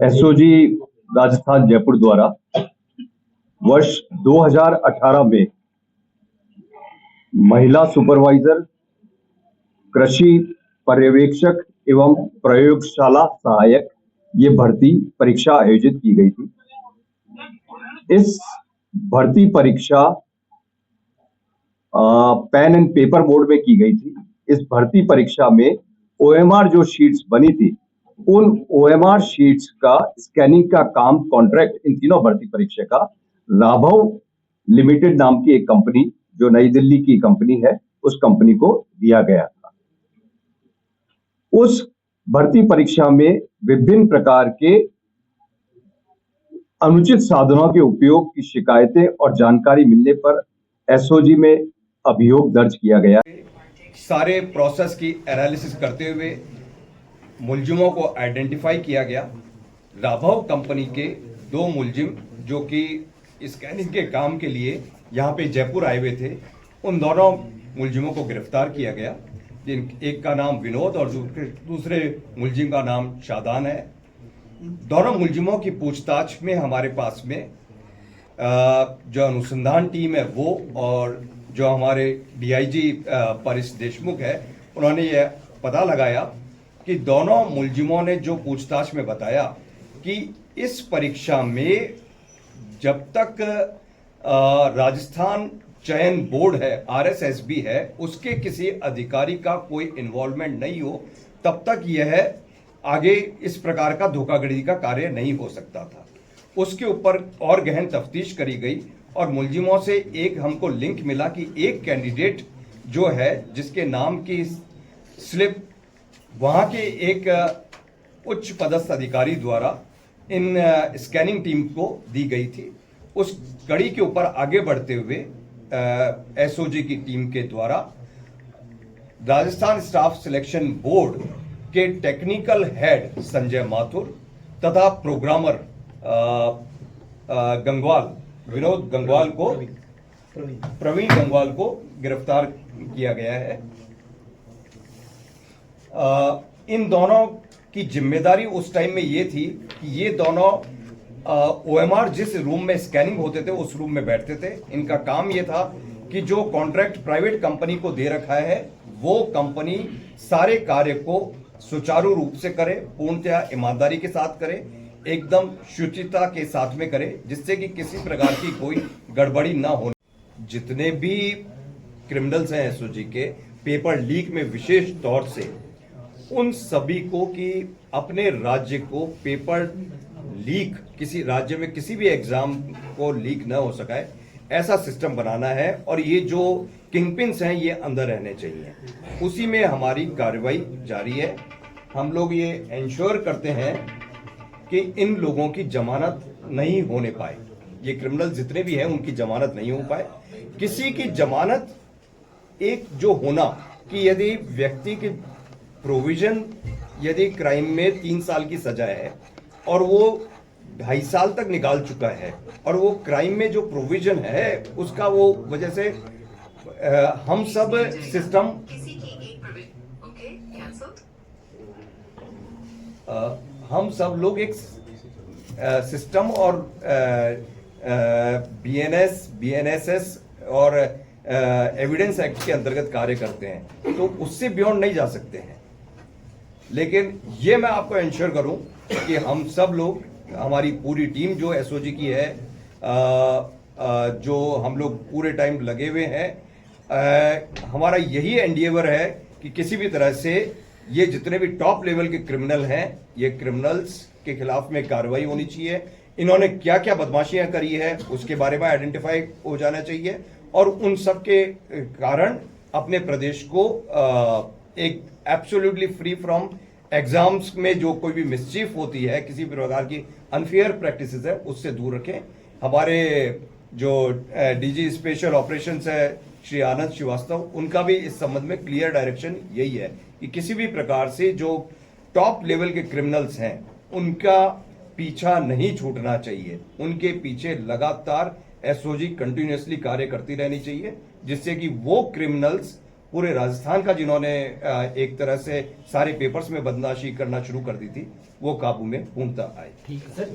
SOG Rajasthan Jaipur द्वारा वर्ष 2018 में महिला सुपरवाइजर, कृषि पर्यवेक्षक एवं प्रयोगशाला सहायक ये भर्ती परीक्षा आयोजित की गई थी। इस भर्ती परीक्षा पेन एंड पेपर मोड में की गई थी। इस भर्ती परीक्षा में ओएमआर जो शीट्स बनी थी, उन ओएमआर शीट्स का स्कैनिंग का काम कॉन्ट्रैक्ट इन तीनों भर्ती परीक्षा का राघव लिमिटेड नाम की एक कंपनी जो नई दिल्ली की कंपनी है, उस कंपनी को दिया गया था। उस भर्ती परीक्षा में विभिन्न प्रकार के अनुचित साधनों के उपयोग की शिकायतें और जानकारी मिलने पर एसओजी में अभियोग दर्ज किया गया। सारे प्रोसेस की एनालिसिस करते हुए मुलजिमों को आइडेंटिफाई किया गया। राघव कंपनी के 2 मुलजिम जो कि स्कैनिंग के काम के लिए यहाँ पे जयपुर आए हुए थे, उन दोनों मुलजिमों को गिरफ्तार किया गया। एक का नाम विनोद और दूसरे मुलजिम का नाम शादान है। दोनों मुलजिमों की पूछताछ में हमारे पास में जो अनुसंधान टीम है वो और जो हमारे डीआईजी परिस देशमुख है, उन्होंने ये पता लगाया कि दोनों मुलजिमों ने जो पूछताछ में बताया कि इस परीक्षा में जब तक राजस्थान चयन बोर्ड है, आरएसएसबी है, उसके किसी अधिकारी का कोई इन्वॉल्वमेंट नहीं हो, तब तक यह आगे इस प्रकार का धोखाधड़ी का कार्य नहीं हो सकता था। उसके ऊपर और गहन तफ्तीश करी गई और मुलजिमों से एक हमको लिंक मिला कि एक कैंडिडेट जो है जिसके नाम की स्लिप वहां के एक उच्च पदस्थ अधिकारी द्वारा इन स्कैनिंग टीम को दी गई थी। उस कड़ी के ऊपर आगे बढ़ते हुए एसओजी की टीम के द्वारा राजस्थान स्टाफ सिलेक्शन बोर्ड के टेक्निकल हेड संजय माथुर तथा प्रोग्रामर गंगवाल विनोद गंगवाल को प्रवीण गंगवाल को गिरफ्तार किया गया है। इन दोनों की जिम्मेदारी उस टाइम में ये थी कि ये दोनों ओएमआर जिस रूम में स्कैनिंग होते थे उस रूम में बैठते थे। इनका काम ये था कि जो कॉन्ट्रैक्ट प्राइवेट कंपनी को दे रखा है वो कंपनी सारे कार्य को सुचारू रूप से करे, पूर्णतया ईमानदारी के साथ करे, एकदम शुचिता के साथ में करे, जिससे कि किसी प्रकार की कोई गड़बड़ी ना हो। जितने भी क्रिमिनल्स हैं एसओजी के पेपर लीक में विशेष तौर से, उन सभी को कि अपने राज्य को पेपर लीक किसी राज्य में किसी भी एग्जाम को लीक ना हो सके, ऐसा सिस्टम बनाना है और ये जो किंगपिन्स हैं ये अंदर रहने चाहिए। उसी में हमारी कार्रवाई जारी है। हम लोग ये इंश्योर करते हैं कि इन लोगों की जमानत नहीं होने पाए, ये क्रिमिनल जितने भी हैं उनकी जमानत नहीं हो पाए। किसी की जमानत एक जो होना कि यदि व्यक्ति की प्रोविजन यदि क्राइम में 3 साल की सजा है और वो 2.5 साल तक निकाल चुका है और वो क्राइम में जो प्रोविजन है उसका वो वजह से हम सब सिस्टम हम सब लोग एक सिस्टम और बीएनएसएस और एविडेंस एक्ट के अंतर्गत कार्य करते हैं, तो उससे बियॉन्ड नहीं जा सकते हैं। लेकिन ये मैं आपको इंश्योर करूं कि हम सब लोग, हमारी पूरी टीम जो एसओजी की है, जो हम लोग पूरे टाइम लगे हुए हैं, हमारा यही एंडिएवर है कि किसी भी तरह से ये जितने भी टॉप लेवल के क्रिमिनल हैं, ये क्रिमिनल्स के खिलाफ में कार्रवाई होनी चाहिए। इन्होंने क्या क्या बदमाशियां करी है उसके बारे में आइडेंटिफाई हो जाना चाहिए और उन सब के कारण अपने प्रदेश को एक एब्सोल्युटली फ्री फ्रॉम एग्जाम्स में जो कोई भी मिसचीफ होती है, किसी भी प्रकार की अनफेयर प्रैक्टिसेस है, उससे दूर रखें। हमारे जो डीजी स्पेशल ऑपरेशंस है श्री आनंद श्रीवास्तव, उनका भी इस संबंध में क्लियर डायरेक्शन यही है कि किसी भी प्रकार से जो टॉप लेवल के क्रिमिनल्स हैं उनका पीछा नहीं छूटना चाहिए। उनके पीछे लगातार एसओजी कंटिन्यूअसली कार्य करती रहनी चाहिए, जिससे कि वो क्रिमिनल्स पूरे राजस्थान का, जिन्होंने एक तरह से सारे पेपर्स में बदमाशी करना शुरू कर दी थी, वो काबू में पूर्णतः आए। ठीक है सर,